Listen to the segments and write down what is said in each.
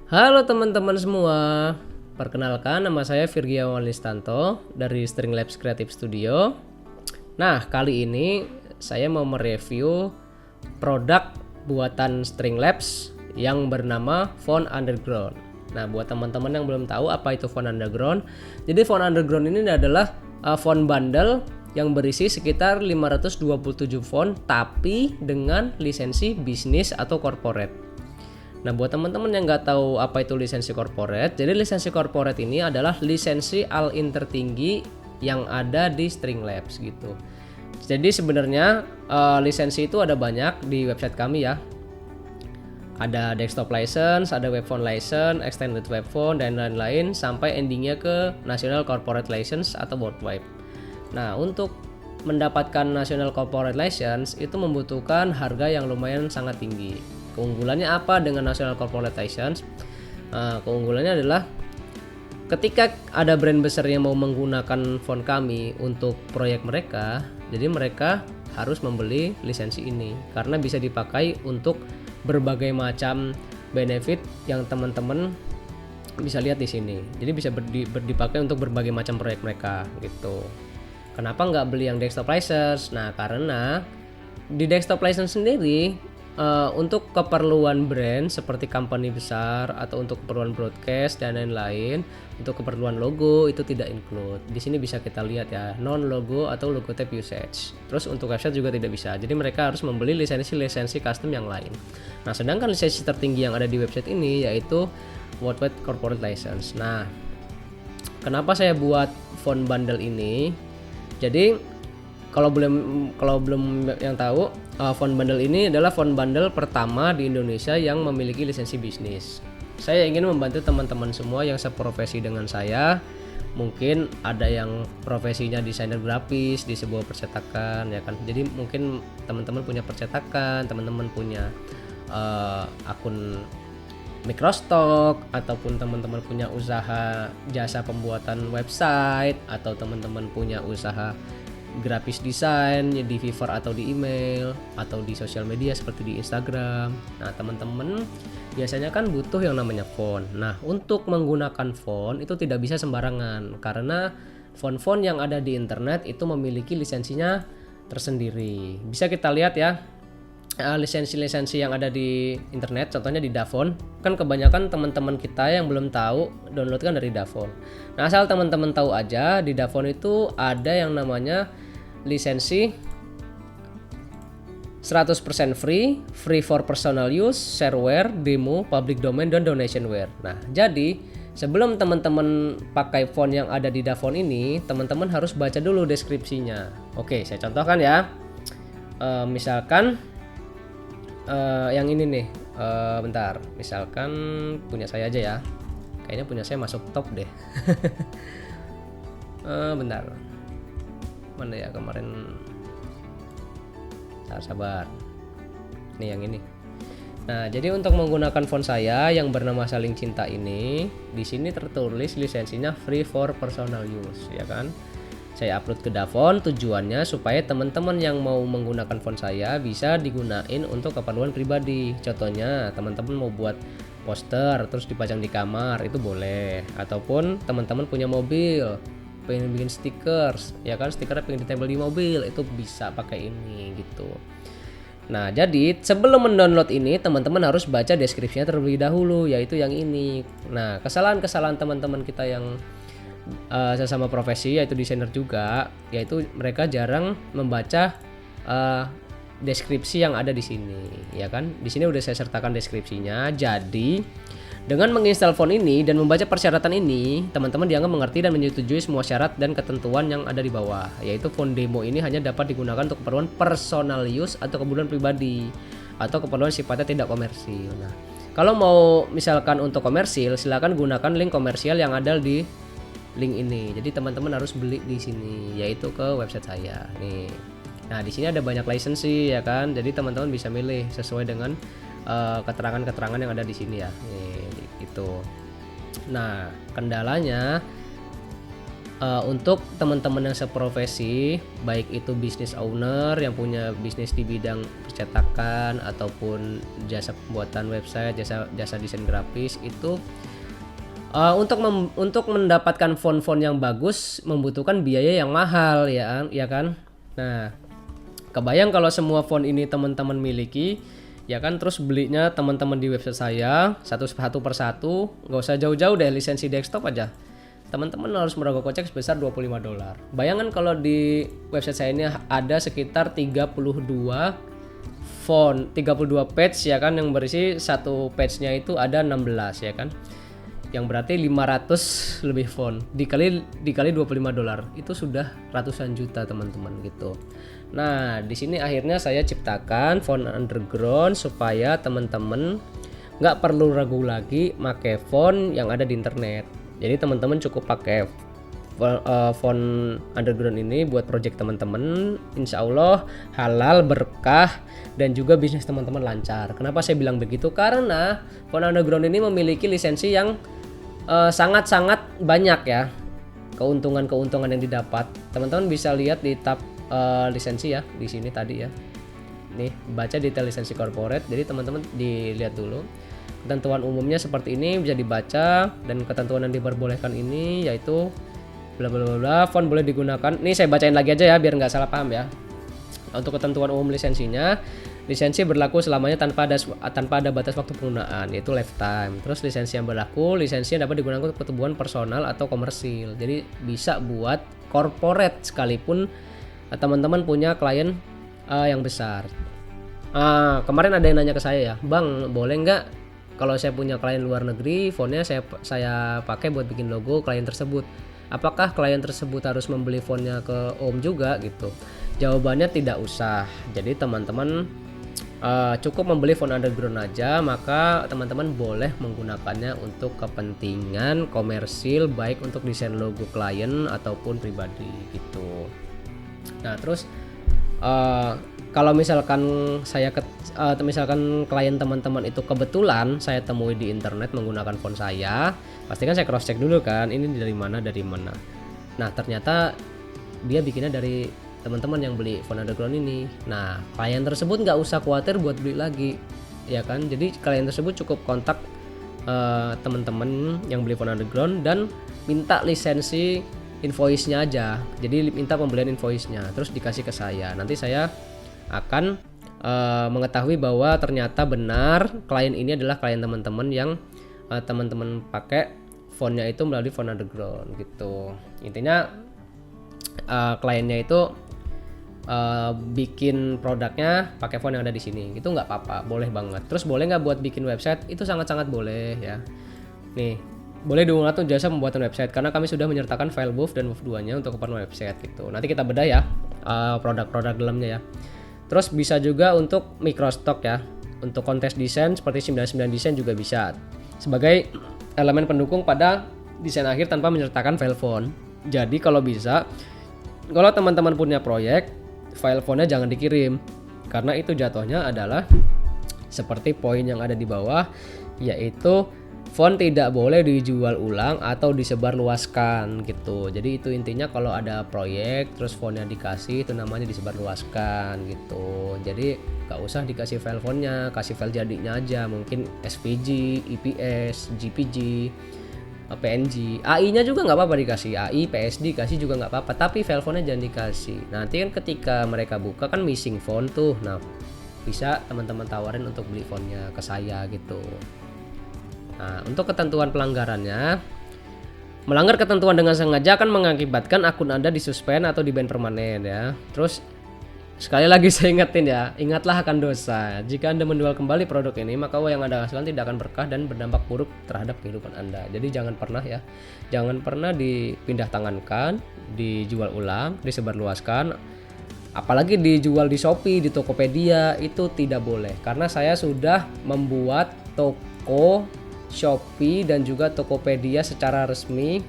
Halo teman-teman semua, perkenalkan nama saya Virgiawan Listanto dari String Labs Creative Studio. Nah, kali ini saya mau mereview produk buatan String Labs yang bernama Font Underground. Nah, buat teman-teman yang belum tahu apa itu Font Underground, jadi Font Underground ini adalah font bundle yang berisi sekitar 527 font tapi dengan lisensi bisnis atau corporate. Nah, buat teman-teman yang nggak tahu apa itu lisensi corporate, jadi lisensi corporate ini adalah lisensi all-in tertinggi yang ada di String Labs gitu. Jadi sebenarnya lisensi itu ada banyak di website kami ya. Ada desktop license, ada web font license, extended web font dan lain-lain sampai endingnya ke national corporate license atau worldwide. Nah, untuk mendapatkan national corporate license itu membutuhkan harga yang lumayan sangat tinggi. Keunggulannya apa dengan national corporate license? Keunggulannya adalah ketika ada brand besar yang mau menggunakan font kami untuk proyek mereka, jadi mereka harus membeli lisensi ini karena bisa dipakai untuk berbagai macam benefit yang teman-teman bisa lihat di sini. Jadi bisa dipakai untuk berbagai macam proyek mereka gitu. Kenapa nggak beli yang desktop license? Nah, karena di desktop license sendiri untuk keperluan brand seperti company besar atau untuk keperluan broadcast dan lain-lain, untuk keperluan logo itu tidak include. Di sini bisa kita lihat ya, non logo atau logo type usage. Terus untuk website juga tidak bisa. Jadi mereka harus membeli lisensi custom yang lain. Nah, sedangkan lisensi tertinggi yang ada di website ini yaitu Worldwide Corporate License. Nah, kenapa saya buat font bundle ini? Jadi kalau belum yang tahu, font bundle ini adalah font bundle pertama di Indonesia yang memiliki lisensi bisnis. Saya ingin membantu teman-teman semua yang seprofesi dengan saya. Mungkin ada yang profesinya desainer grafis di sebuah percetakan, ya kan. Jadi mungkin teman-teman punya percetakan, teman-teman punya akun Microstock, ataupun teman-teman punya usaha jasa pembuatan website, atau teman-teman punya usaha grafis desain di Fiverr atau di email atau di sosial media seperti di Instagram. Nah, teman-teman biasanya kan butuh yang namanya font. Nah, untuk menggunakan font itu tidak bisa sembarangan karena font-font yang ada di internet itu memiliki lisensinya tersendiri. Bisa kita lihat ya, lisensi-lisensi yang ada di internet, contohnya di Dafont. Kan kebanyakan teman-teman kita yang belum tahu download kan dari Dafont. Nah, asal teman-teman tahu aja, di Dafont itu ada yang namanya lisensi 100% free for personal use, shareware, demo, public domain, dan donationware. Nah, jadi sebelum teman-teman pakai font yang ada di Dafont ini, teman-teman harus baca dulu deskripsinya. Oke, saya contohkan ya. Misalkan yang ini nih, bentar. Misalkan punya saya aja ya. Kayaknya punya saya masuk top deh. Bentar. Mana ya kemarin? Sabar. Nih yang ini. Nah, jadi untuk menggunakan font saya yang bernama Saling Cinta ini, di sini tertulis lisensinya free for personal use, ya kan? Saya upload ke Dafont tujuannya supaya teman-teman yang mau menggunakan font saya bisa digunain untuk keperluan pribadi. Contohnya, teman-teman mau buat poster terus dipajang di kamar, itu boleh. Ataupun teman-teman punya mobil, pengen bikin stickers, ya kan, stikernya pengen ditempel di mobil, itu bisa pakai ini gitu. Nah, jadi sebelum mendownload ini teman-teman harus baca deskripsinya terlebih dahulu, yaitu yang ini. Nah, kesalahan-kesalahan teman-teman kita yang sesama profesi yaitu desainer juga, yaitu mereka jarang membaca deskripsi yang ada di sini, ya kan? Di sini udah saya sertakan deskripsinya. Jadi dengan menginstal font ini dan membaca persyaratan ini, teman-teman dianggap mengerti dan menyetujui semua syarat dan ketentuan yang ada di bawah, yaitu font demo ini hanya dapat digunakan untuk keperluan personal use atau keperluan pribadi atau keperluan sifatnya tidak komersil. Nah, kalau mau misalkan untuk komersil, silakan gunakan link komersial yang ada di link ini. Jadi teman-teman harus beli di sini, yaitu ke website saya. Nih. Nah, di sini ada banyak lisensi ya kan. Jadi teman-teman bisa milih sesuai dengan keterangan-keterangan yang ada di sini ya. Nih, gitu. Nah, kendalanya untuk teman-teman yang seprofesi, baik itu business owner yang punya bisnis di bidang percetakan ataupun jasa pembuatan website, jasa desain grafis itu untuk mendapatkan font-font yang bagus membutuhkan biaya yang mahal ya kan. Nah, kebayang kalau semua font ini teman-teman miliki ya kan, terus belinya teman-teman di website saya satu per satu, nggak usah jauh-jauh deh, lisensi desktop aja teman-teman harus merogoh kocek sebesar $25. Bayangkan kalau di website saya ini ada sekitar 32 font, 32 page ya kan, yang berisi satu page-nya itu ada 16 ya kan. Yang berarti 500 lebih font dikali $25 itu sudah ratusan juta teman-teman gitu. Nah, di sini akhirnya saya ciptakan font underground supaya teman-teman nggak perlu ragu lagi pakai font yang ada di internet. Jadi teman-teman cukup pakai font underground ini buat project teman-teman, insya Allah halal, berkah, dan juga bisnis teman-teman lancar. Kenapa saya bilang begitu? Karena font underground ini memiliki lisensi yang sangat-sangat banyak ya, keuntungan yang didapat. Teman-teman bisa lihat di tab lisensi ya, di sini tadi ya. Nih, baca detail lisensi corporate. Jadi teman-teman dilihat dulu. Ketentuan umumnya seperti ini bisa dibaca, dan ketentuan yang diperbolehkan ini yaitu bla bla bla, font boleh digunakan. Nih saya bacain lagi aja ya biar nggak salah paham ya. Untuk ketentuan umum lisensinya, lisensi berlaku selamanya tanpa ada batas waktu penggunaan, yaitu lifetime. Terus lisensi yang berlaku, lisensi yang dapat digunakan untuk pertumbuhan personal atau komersil. Jadi bisa buat corporate sekalipun teman-teman punya klien yang besar. Kemarin ada yang nanya ke saya ya, Bang, boleh nggak kalau saya punya klien luar negeri, fontnya saya pakai buat bikin logo klien tersebut? Apakah klien tersebut harus membeli fontnya ke Om juga gitu? Jawabannya tidak usah. Jadi teman-teman cukup membeli font underground aja, maka teman-teman boleh menggunakannya untuk kepentingan komersil, baik untuk desain logo klien ataupun pribadi gitu. Nah, terus kalau misalkan misalkan klien teman-teman itu kebetulan saya temui di internet menggunakan font saya, pastikan saya cross check dulu kan, ini dari mana. Nah, ternyata dia bikinnya dari teman-teman yang beli font underground ini. Nah, klien tersebut nggak usah khawatir buat beli lagi, ya kan? Jadi klien tersebut cukup kontak teman-teman yang beli font underground dan minta lisensi invoice-nya aja. Jadi minta pembelian invoice-nya, terus dikasih ke saya. Nanti saya akan mengetahui bahwa ternyata benar klien ini adalah klien teman-teman yang teman-teman pakai fontnya itu melalui font underground gitu. Intinya kliennya itu bikin produknya pakai font yang ada di sini, itu nggak apa-apa, boleh banget. Terus boleh nggak buat bikin website? Itu sangat-sangat boleh ya. Nih, boleh digunakan untuk jasa pembuatan website karena kami sudah menyertakan file WOV dan WOV 2-nya untuk keperluan website gitu. Nanti kita bedah ya produk-produk dalamnya ya. Terus bisa juga untuk microstock ya, untuk kontes desain seperti 99 desain juga bisa sebagai elemen pendukung pada desain akhir tanpa menyertakan file font. Jadi kalau bisa, kalau teman-teman punya proyek, file fontnya jangan dikirim, karena itu jatuhnya adalah seperti poin yang ada di bawah, yaitu font tidak boleh dijual ulang atau disebarluaskan gitu. Jadi itu intinya kalau ada proyek terus fontnya dikasih, itu namanya disebarluaskan gitu. Jadi gak usah dikasih file fontnya, kasih file jadinya aja, mungkin SVG, EPS, JPG, PNG, AI-nya juga nggak apa-apa dikasih, AI, PSD kasih juga nggak apa-apa, tapi file fontnya jangan dikasih. Nanti kan ketika mereka buka kan missing font tuh, nah bisa teman-teman tawarin untuk beli fontnya ke saya gitu. Nah, untuk ketentuan pelanggarannya, melanggar ketentuan dengan sengaja akan mengakibatkan akun Anda disuspend atau di ban permanen ya. Terus sekali lagi saya ingetin ya, ingatlah akan dosa. Jika Anda menjual kembali produk ini, maka uang yang Anda hasilkan tidak akan berkah dan berdampak buruk terhadap kehidupan Anda. Jadi jangan pernah dipindah tangankan, dijual ulang, disebarluaskan, apalagi dijual di Shopee, di Tokopedia, itu tidak boleh. Karena saya sudah membuat toko Shopee dan juga Tokopedia secara resmi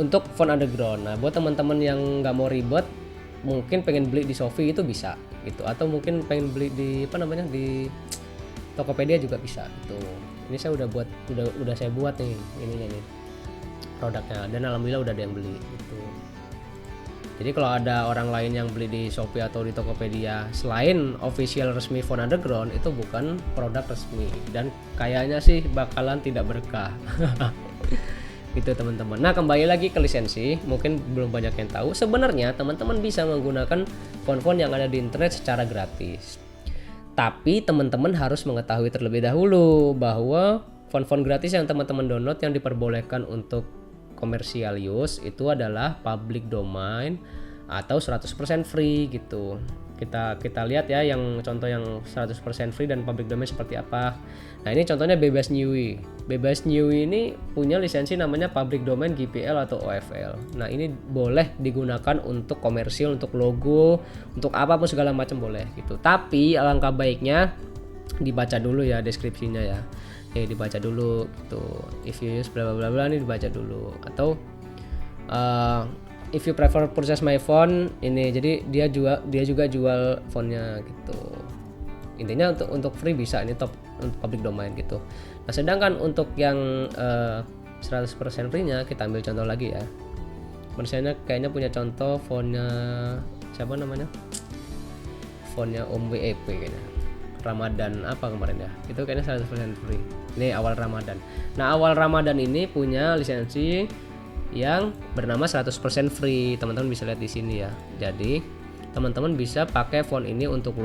untuk font underground. Nah, buat teman-teman yang nggak mau ribet, mungkin pengen beli di Shopee itu bisa gitu, atau mungkin pengen beli di di Tokopedia juga bisa gitu. Ini saya udah saya buat nih ininya nih produknya, dan alhamdulillah udah ada yang beli gitu. Jadi kalau ada orang lain yang beli di Shopee atau di Tokopedia selain official resmi Phone Underground, itu bukan produk resmi dan kayaknya sih bakalan tidak berkah. Gitu teman-teman. Nah, kembali lagi ke lisensi, mungkin belum banyak yang tahu. Sebenarnya teman-teman bisa menggunakan phone-phone yang ada di internet secara gratis. Tapi teman-teman harus mengetahui terlebih dahulu bahwa phone-phone gratis yang teman-teman download yang diperbolehkan untuk commercial use itu adalah public domain atau 100% free gitu. Kita lihat ya yang contoh yang 100% free dan public domain seperti apa. Nah, ini contohnya Bebas Newy. Bebas Newy ini punya lisensi namanya public domain GPL atau OFL. Nah, ini boleh digunakan untuk komersil, untuk logo, untuk apapun segala macam boleh gitu. Tapi alangkah baiknya dibaca dulu ya deskripsinya ya. Dibaca dulu gitu. If you use bla bla bla ini dibaca dulu. Atau if you prefer purchase my phone ini, jadi dia juga jual phone-nya gitu. Intinya untuk free bisa, ini top untuk public domain gitu. Nah, sedangkan untuk yang 100% free-nya kita ambil contoh lagi ya. Manusianya kayaknya punya contoh phone-nya siapa namanya? Phone-nya Om WEP kayaknya. Ramadan apa kemarin ya, itu kayaknya 100% free. Ini awal Ramadan. Nah, awal Ramadan ini punya lisensi yang bernama 100% free. Teman-teman bisa lihat di sini ya. Jadi teman-teman bisa pakai phone ini untuk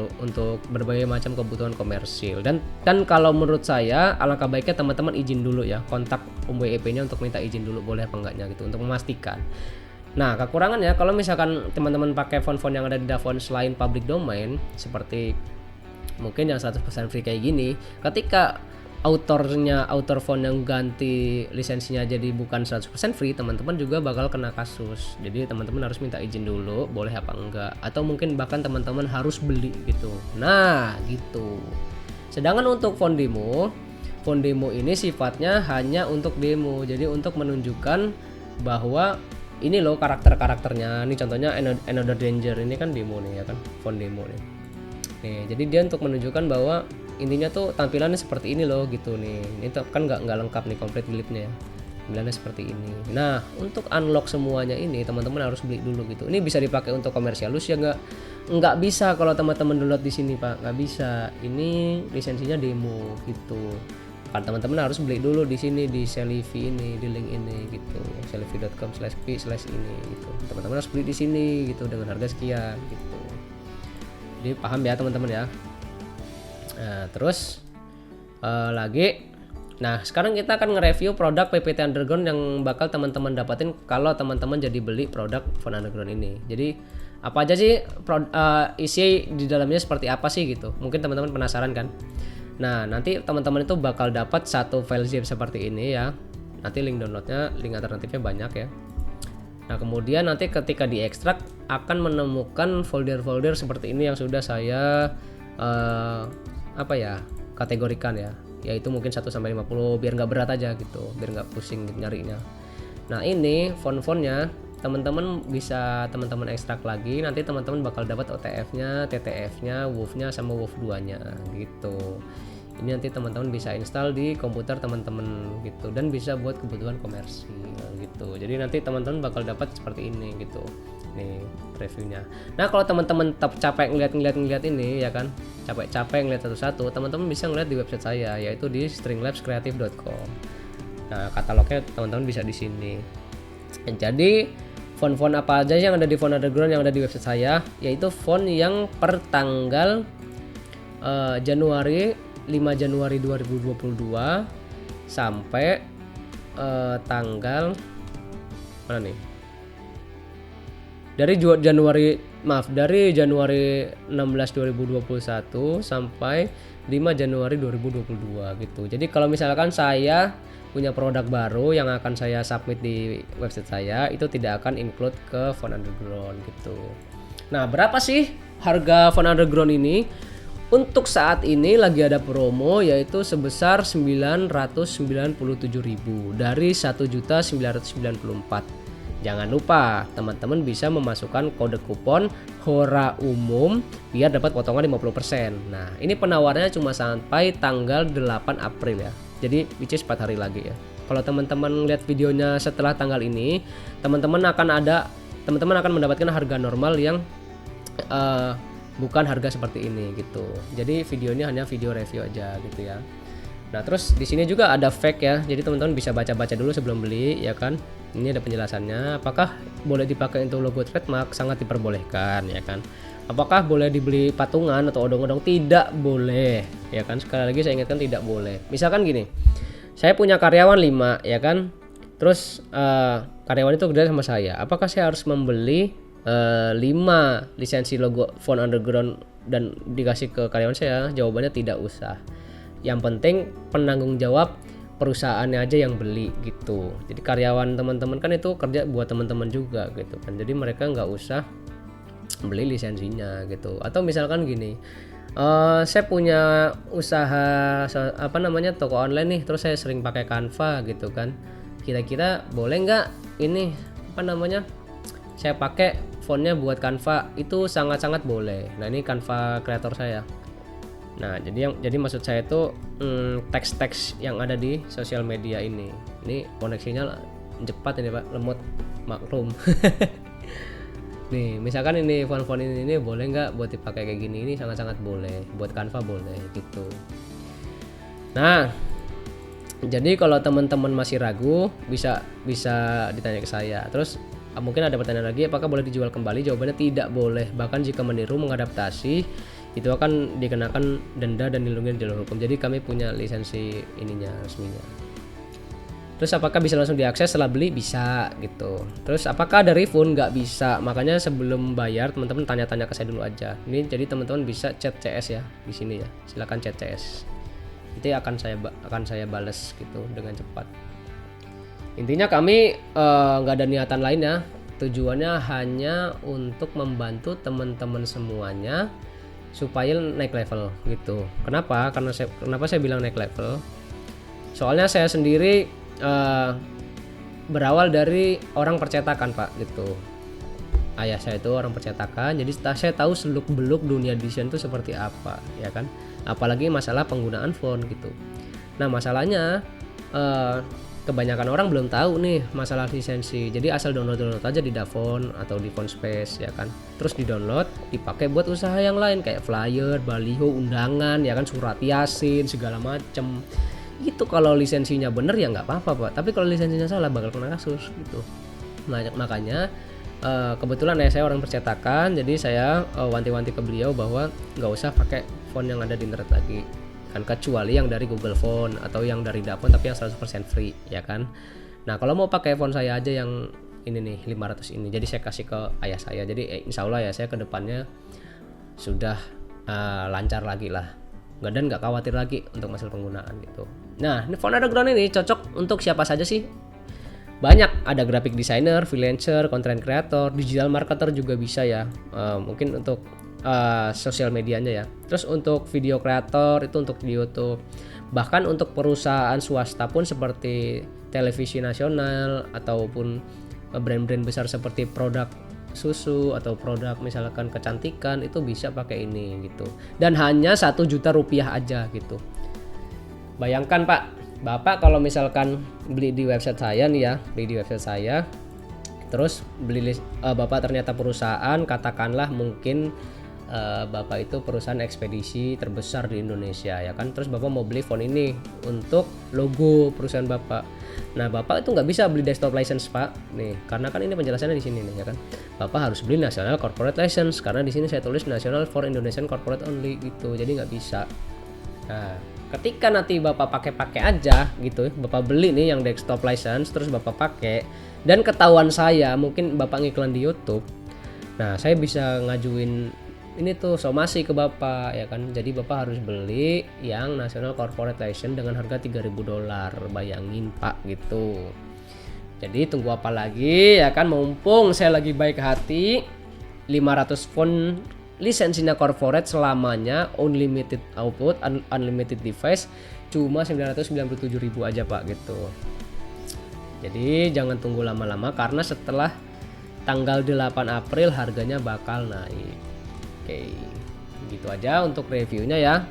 berbagai macam kebutuhan komersil. Dan kalau menurut saya alangkah baiknya teman-teman izin dulu ya, kontak Om WEP-nya untuk minta izin dulu boleh apa enggaknya gitu untuk memastikan. Nah, kekurangannya kalau misalkan teman-teman pakai phone-phone yang ada di Dafone selain public domain seperti mungkin yang 100% free kayak gini, ketika author phone yang ganti lisensinya jadi bukan 100% free, teman-teman juga bakal kena kasus. Jadi teman-teman harus minta izin dulu boleh apa enggak, atau mungkin bahkan teman-teman harus beli gitu. Nah, gitu. Sedangkan untuk phone demo ini sifatnya hanya untuk demo. Jadi untuk menunjukkan bahwa ini loh karakternya. Ini contohnya Another Danger, ini kan demo nih ya kan, phone demo nih. Jadi dia untuk menunjukkan bahwa intinya tuh tampilannya seperti ini loh gitu nih. Ini tuh kan nggak lengkap nih complete build-nya ya. Tampilannya seperti ini. Nah, untuk unlock semuanya ini teman-teman harus beli dulu gitu. Ini bisa dipakai untuk komersial use ya nggak bisa kalau teman-teman download di sini Pak, nggak bisa. Ini lisensinya demo gitu. Kan teman-teman harus beli dulu di sini di Selfie ini, di link ini gitu. selfie.com/p/ini gitu. Teman-teman harus beli di sini gitu dengan harga sekian gitu. Jadi paham ya teman-teman ya. Nah, terus lagi, nah sekarang kita akan nge-review produk PPT Underground yang bakal teman-teman dapatin kalau teman-teman jadi beli produk Phone Underground ini. Jadi apa aja sih isi di dalamnya seperti apa sih gitu? Mungkin teman-teman penasaran kan? Nah, nanti teman-teman itu bakal dapat satu file zip seperti ini ya. Nanti link downloadnya, link alternatifnya banyak ya. Nah, kemudian nanti ketika diekstrak akan menemukan folder-folder seperti ini yang sudah saya kategorikan ya, yaitu mungkin 1 sampai 50 biar nggak berat aja gitu, biar nggak pusing nyarinya. Nah, ini font-fontnya teman-teman bisa teman-teman ekstrak lagi, nanti teman-teman bakal dapat OTF-nya, TTF-nya, WOV-nya sama WOV 2-nya gitu. Ini nanti teman-teman bisa install di komputer teman-teman gitu dan bisa buat kebutuhan komersil gitu. Jadi nanti teman-teman bakal dapat seperti ini gitu. Nih reviewnya. Nah, kalau teman-teman tetap capek ngeliat ini ya kan, capek ngeliat satu-satu, teman-teman bisa ngeliat di website saya yaitu di stringlabscreative.com. Nah, katalognya teman-teman bisa di sini. Jadi font-font apa aja yang ada di Phone Underground yang ada di website saya, yaitu font yang per tanggal 5 Januari 2022 sampai tanggal mana nih? Dari Januari 16 2021 sampai 5 Januari 2022 gitu. Jadi kalau misalkan saya punya produk baru yang akan saya submit di website saya, itu tidak akan include ke Phone Underground gitu. Nah, berapa sih harga Phone Underground ini? Untuk saat ini lagi ada promo yaitu sebesar 997.000 dari 1.994. Jangan lupa teman-teman bisa memasukkan kode kupon HORA umum biar dapat potongan 50%. Nah, ini penawarannya cuma sampai tanggal 8 April ya. Jadi which is 4 hari lagi ya. Kalau teman-teman lihat videonya setelah tanggal ini, teman-teman akan ada teman-teman akan mendapatkan harga normal yang bukan harga seperti ini gitu. Jadi video ini hanya video review aja gitu ya. Nah, terus di sini juga ada fake ya. Jadi teman-teman bisa baca-baca dulu sebelum beli ya kan. Ini ada penjelasannya. Apakah boleh dipakai untuk logo trademark? Sangat diperbolehkan ya kan. Apakah boleh dibeli patungan atau odong-odong? Tidak boleh ya kan. Sekali lagi saya ingatkan tidak boleh. Misalkan gini, saya punya karyawan 5 ya kan. Terus karyawan itu kerja sama saya. Apakah saya harus membeli 5 lisensi logo Phone Underground dan dikasih ke karyawan saya? Jawabannya tidak usah. Yang penting penanggung jawab perusahaannya aja yang beli gitu. Jadi karyawan teman-teman kan itu kerja buat teman-teman juga gitu kan. Jadi mereka nggak usah beli lisensinya gitu. Atau misalkan gini, saya punya usaha toko online nih, terus saya sering pakai Canva gitu kan. Kira-kira boleh nggak ini saya pakai fontnya buat Canva? Itu sangat-sangat boleh. Nah, ini Canva kreator saya. Nah, jadi maksud saya itu teks-teks yang ada di sosial media ini koneksinya cepat ini Pak, lemot maklum. Nih, misalkan ini font-font ini boleh nggak buat dipakai kayak gini? Ini sangat-sangat boleh, buat Canva boleh gitu. Nah, jadi kalau teman-teman masih ragu bisa ditanya ke saya. Terus mungkin ada pertanyaan lagi, apakah boleh dijual kembali? Jawabannya tidak boleh. Bahkan jika meniru, mengadaptasi, itu akan dikenakan denda dan dilindungi jalur hukum. Jadi kami punya lisensi ininya resminya. Terus apakah bisa langsung diakses setelah beli? Bisa gitu. Terus apakah ada refund? Nggak bisa. Makanya sebelum bayar teman-teman tanya-tanya ke saya dulu aja. Ini jadi teman-teman bisa chat CS ya di sini ya. Silakan chat CS. Itu akan saya balas gitu dengan cepat. Intinya kami nggak ada niatan lain ya. Tujuannya hanya untuk membantu teman-teman semuanya supaya naik level gitu. Kenapa saya bilang naik level? Soalnya saya sendiri berawal dari orang percetakan Pak gitu. Ayah saya itu orang percetakan, jadi saya tahu seluk-beluk dunia desain itu seperti apa ya kan. Apalagi masalah penggunaan font gitu. Nah, masalahnya kebanyakan orang belum tahu nih masalah lisensi. Jadi asal download aja di Dafont atau di Fontspace ya kan. Terus di-download, dipakai buat usaha yang lain kayak flyer, baliho, undangan ya kan, surat yasin segala macem. Itu kalau lisensinya bener ya nggak apa-apa Pak. Tapi kalau lisensinya salah bakal kena kasus gitu. Makanya kebetulan saya orang percetakan, jadi saya wanti-wanti ke beliau bahwa nggak usah pakai font yang ada di internet lagi. Kan kecuali yang dari Google Font atau yang dari Dafont tapi yang 100% free ya kan. Nah, kalau mau pakai font saya aja yang ini nih 500 ini. Jadi saya kasih ke ayah saya. Jadi insya Allah ya saya ke depannya sudah lancar lagi lah. Dan nggak khawatir lagi untuk masalah penggunaan gitu. Nah, ini Phone Underground ini cocok untuk siapa saja sih? Banyak, ada graphic designer, freelancer, content creator, digital marketer juga bisa ya. Mungkin untuk sosial medianya ya. Terus untuk video kreator itu untuk di YouTube. Bahkan untuk perusahaan swasta pun seperti televisi nasional ataupun brand-brand besar seperti produk susu atau produk misalkan kecantikan itu bisa pakai ini gitu. Dan hanya 1 juta rupiah aja gitu. Bayangkan Pak, Bapak kalau misalkan beli di website saya nih ya, terus Bapak ternyata perusahaan, katakanlah mungkin Bapak itu perusahaan ekspedisi terbesar di Indonesia ya kan, terus Bapak mau beli font ini untuk logo perusahaan Bapak. Nah, Bapak itu nggak bisa beli desktop license Pak nih, karena kan ini penjelasannya di sini nih ya kan. Bapak harus beli national corporate license karena di sini saya tulis national for Indonesian corporate only gitu, jadi nggak bisa. Nah, ketika nanti Bapak pakai aja gitu, Bapak beli nih yang desktop license terus Bapak pakai dan ketahuan saya mungkin Bapak ngiklan di YouTube. Nah, saya bisa ngajuin ini tuh somasi ke Bapak ya kan. Jadi Bapak harus beli yang national corporate license dengan harga $3.000. Bayangin Pak gitu. Jadi tunggu apa lagi ya kan, mumpung saya lagi baik hati. 500 font lisensinya corporate selamanya, unlimited output, unlimited device, cuma 997.000 aja Pak gitu. Jadi jangan tunggu lama-lama karena setelah tanggal 8 April harganya bakal naik. Oke, gitu aja untuk reviewnya ya.